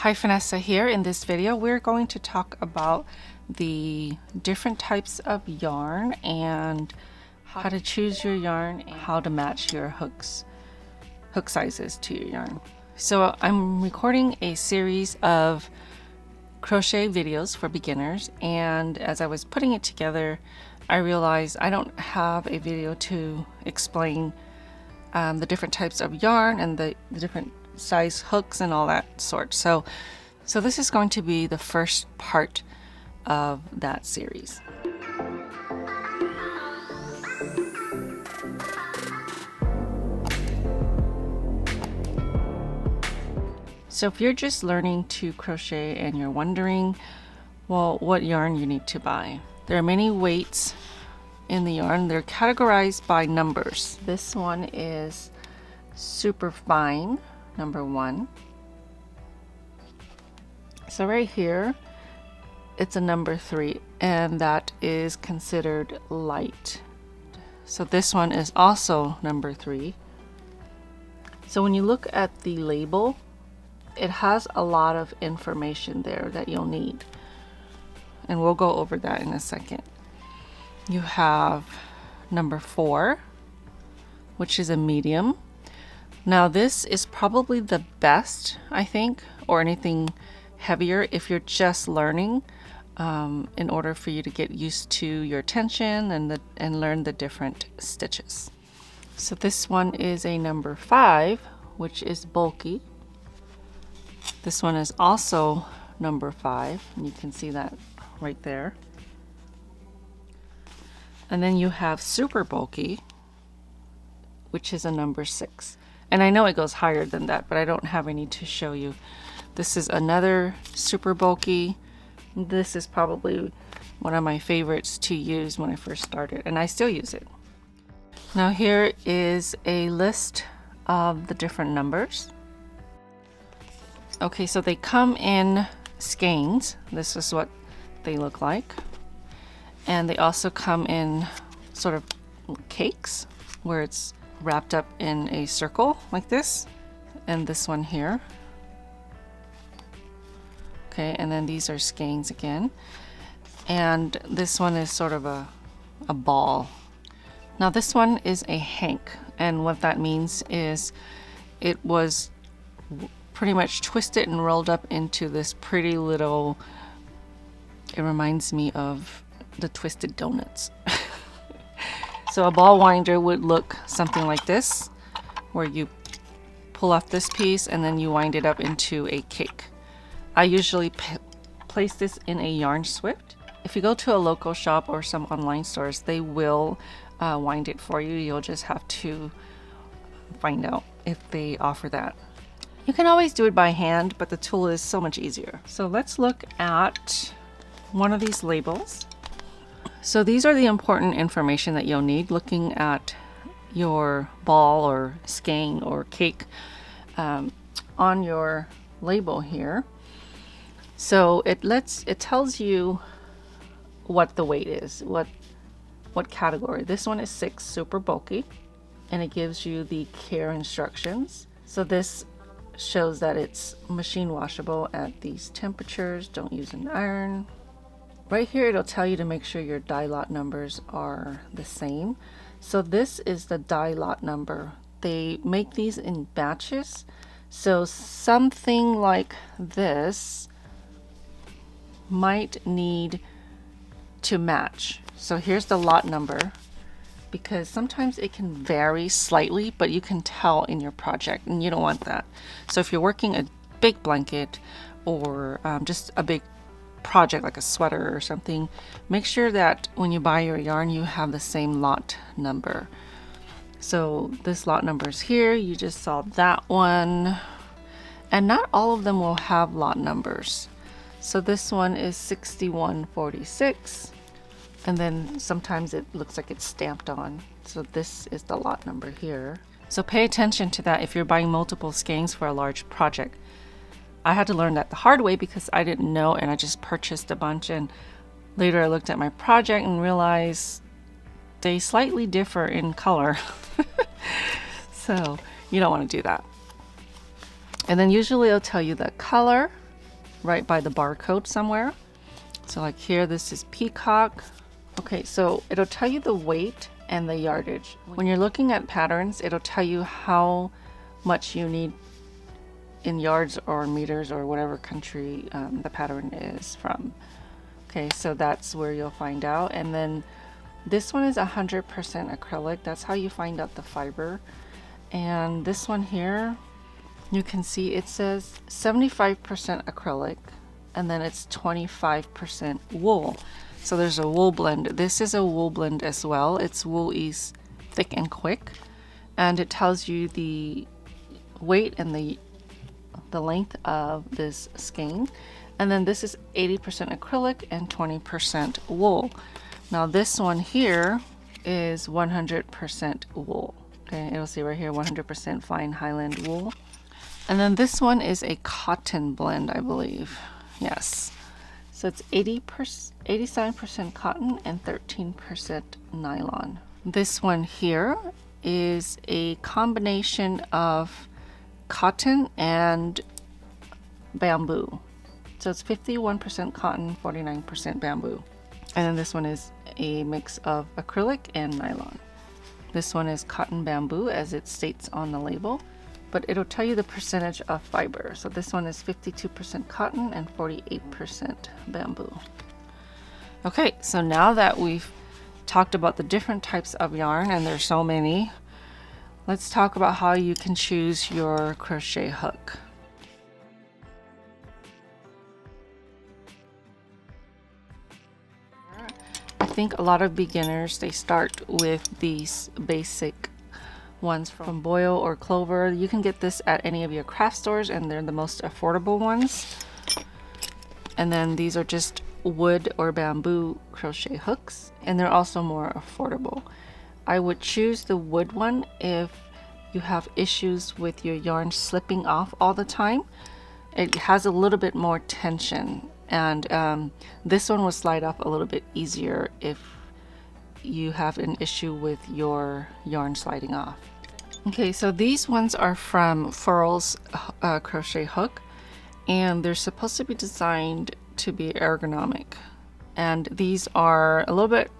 Hi, Phanessa here. In this video we're going to talk about the different types of yarn and how to choose your yarn and how to match your hook sizes to your yarn. So I'm recording a series of crochet videos for beginners, and as I was putting it together I realized I don't have a video to explain the different types of yarn and the different size hooks and all that sort. So this is going to be the first part of that series. So if you're just learning to crochet and you're wondering, well, what yarn you need to buy, there are many weights in the yarn. They're categorized by numbers. This one is super fine, number 1. So right here it's a number 3, and that is considered light. So this one is also number 3. So when you look at the label, it has a lot of information there that you'll need, and we'll go over that in a second. You have number 4, which is a medium. Now this is probably the best, I think, or anything heavier if you're just learning, in order for you to get used to your tension and learn the different stitches. So this one is a number 5, which is bulky. This one is also number 5, and you can see that right there. And then you have super bulky, which is a number 6. And I know it goes higher than that, but I don't have any to show you. This is another super bulky. This is probably one of my favorites to use when I first started, and I still use it. Now here is a list of the different numbers. Okay, so they come in skeins. This is what they look like. And they also come in sort of cakes, where it's wrapped up in a circle like this, and this one here. Okay, and then these are skeins again, and this one is sort of a ball. Now this one is a hank, and what that means is it was pretty much twisted and rolled up into this pretty little, it reminds me of the Twisted Donuts. So a ball winder would look something like this, where you pull off this piece and then you wind it up into a cake. I usually place this in a yarn swift. If you go to a local shop or some online stores, they will wind it for you. You'll just have to find out if they offer that. You can always do it by hand, but the tool is so much easier. So let's look at one of these labels. So these are the important information that you'll need looking at your ball or skein or cake on your label here. So it tells you what the weight is, what category. This one is 6, super bulky, and it gives you the care instructions. So this shows that it's machine washable at these temperatures. Don't use an iron. Right here it'll tell you to make sure your die lot numbers are the same. So this is the die lot number. They make these in batches, so something like this might need to match. So here's the lot number, because sometimes it can vary slightly, but you can tell in your project, and you don't want that. So if you're working a big blanket or just a big project like a sweater or something, make sure that when you buy your yarn you have the same lot number. So this lot number is here. You just saw that one, and not all of them will have lot numbers. So this one is 6146, and then sometimes it looks like it's stamped on. So this is the lot number here. So pay attention to that if you're buying multiple skeins for a large project. I had to learn that the hard way because I didn't know, and I just purchased a bunch, and later I looked at my project and realized they slightly differ in color. So you don't want to do that. And then usually it'll tell you the color right by the barcode somewhere. So like here, this is peacock. Okay, so it'll tell you the weight and the yardage. When you're looking at patterns, it'll tell you how much you need in yards or meters or whatever country the pattern is from. Okay, so that's where you'll find out. And then this one is 100% acrylic. That's how you find out the fiber. And this one here, you can see it says 75% acrylic, and then it's 25% wool. So there's a wool blend. This is a wool blend as well. It's Wool Ease Thick and Quick, and it tells you the weight and the length of this skein. And then this is 80% acrylic and 20% wool. Now this one here is 100% wool. Okay, it'll say right here 100% fine Highland wool. And then this one is a cotton blend, I believe. Yes. So it's 87% cotton and 13% nylon. This one here is a combination of cotton and bamboo. So it's 51% cotton, 49% bamboo. And then this one is a mix of acrylic and nylon. This one is cotton bamboo, as it states on the label, but it'll tell you the percentage of fiber. So this one is 52% cotton and 48% bamboo. Okay, so now that we've talked about the different types of yarn, and there's so many, let's talk about how you can choose your crochet hook. I think a lot of beginners, they start with these basic ones from Boyle or Clover. You can get this at any of your craft stores, and they're the most affordable ones. And then these are just wood or bamboo crochet hooks, and they're also more affordable. I would choose the wood one if you have issues with your yarn slipping off all the time. It has a little bit more tension, and this one will slide off a little bit easier if you have an issue with your yarn sliding off. Okay, so these ones are from Furl's crochet hook, and they're supposed to be designed to be ergonomic, and these are a little bit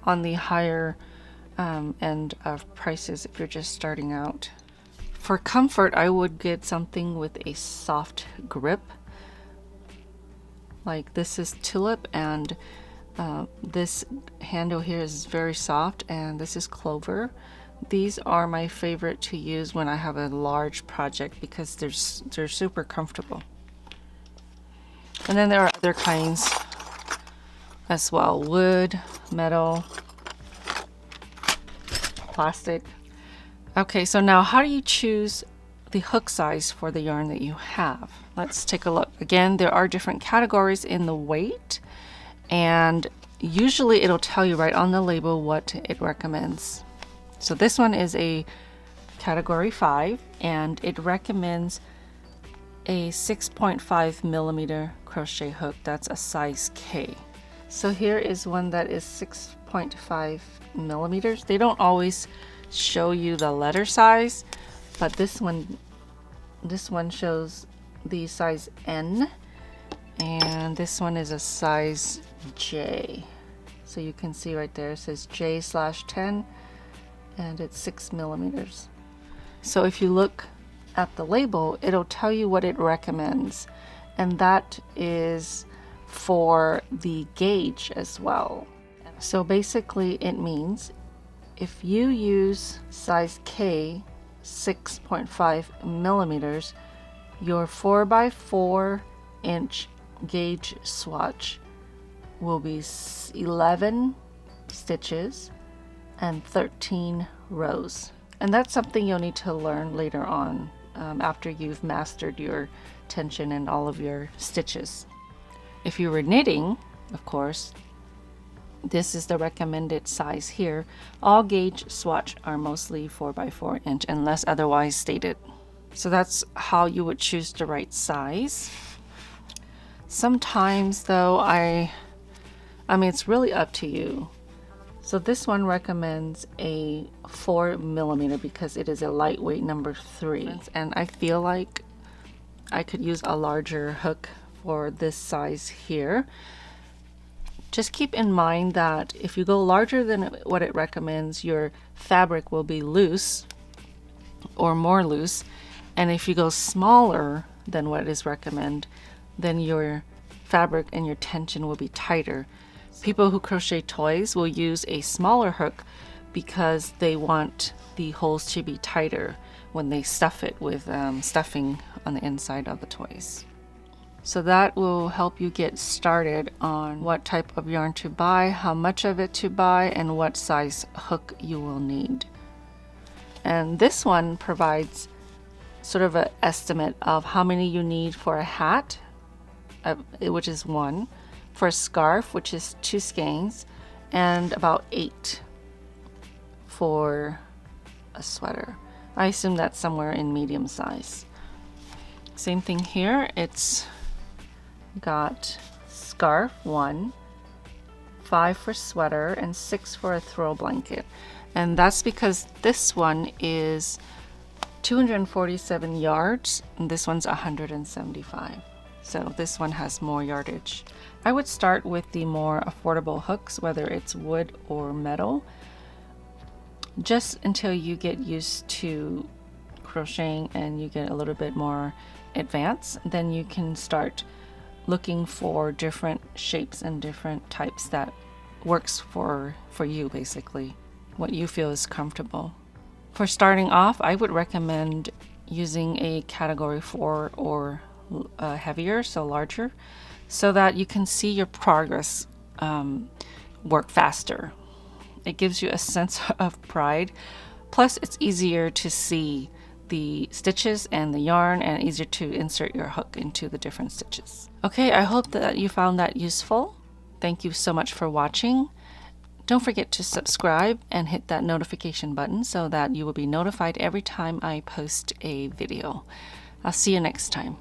on the higher end of prices if you're just starting out. For comfort, I would get something with a soft grip. Like this is Tulip, and this handle here is very soft, and this is Clover. These are my favorite to use when I have a large project because they're super comfortable. And then there are other kinds as well: wood, metal, plastic. Okay, so now how do you choose the hook size for the yarn that you have? Let's take a look. Again, there are different categories in the weight, and usually it'll tell you right on the label what it recommends. So this one is a category 5, and it recommends a 6.5 millimeter crochet hook. That's a size K. So here is one that is 6.5 millimeters. They don't always show you the letter size, but this one shows the size N, and this one is a size J. So you can see right there it says J/10, and it's 6 millimeters. So if you look at the label, it'll tell you what it recommends, and that is for the gauge as well. So basically it means if you use size K, 6.5 millimeters, your 4x4 inch gauge swatch will be 11 stitches and 13 rows. And that's something you'll need to learn later on after you've mastered your tension and all of your stitches. If you were knitting, of course, this is the recommended size here. All gauge swatch are mostly 4x4 inch unless otherwise stated. So that's how you would choose the right size. Sometimes though, I mean, it's really up to you. So this one recommends a 4 millimeter because it is a lightweight number 3. And I feel like I could use a larger hook for this size here. Just keep in mind that if you go larger than what it recommends, your fabric will be loose or more loose. And if you go smaller than what is recommended, then your fabric and your tension will be tighter. People who crochet toys will use a smaller hook because they want the holes to be tighter when they stuff it with stuffing on the inside of the toys. So that will help you get started on what type of yarn to buy, how much of it to buy, and what size hook you will need. And this one provides sort of an estimate of how many you need for a hat, which is 1, for a scarf, which is 2 skeins, and about 8 for a sweater. I assume that's somewhere in medium size. Same thing here, it's got scarf 1, 5 for sweater, and 6 for a throw blanket. And that's because this one is 247 yards and this one's 175. So this one has more yardage. I would start with the more affordable hooks, whether it's wood or metal, just until you get used to crocheting and you get a little bit more advanced. Then you can start looking for different shapes and different types that works for you, basically what you feel is comfortable. For starting off, I would recommend using a category 4 or heavier, so larger, so that you can see your progress work faster. It gives you a sense of pride, plus it's easier to see the stitches and the yarn, and easier to insert your hook into the different stitches. Okay, I hope that you found that useful. Thank you so much for watching. Don't forget to subscribe and hit that notification button so that you will be notified every time I post a video. I'll see you next time.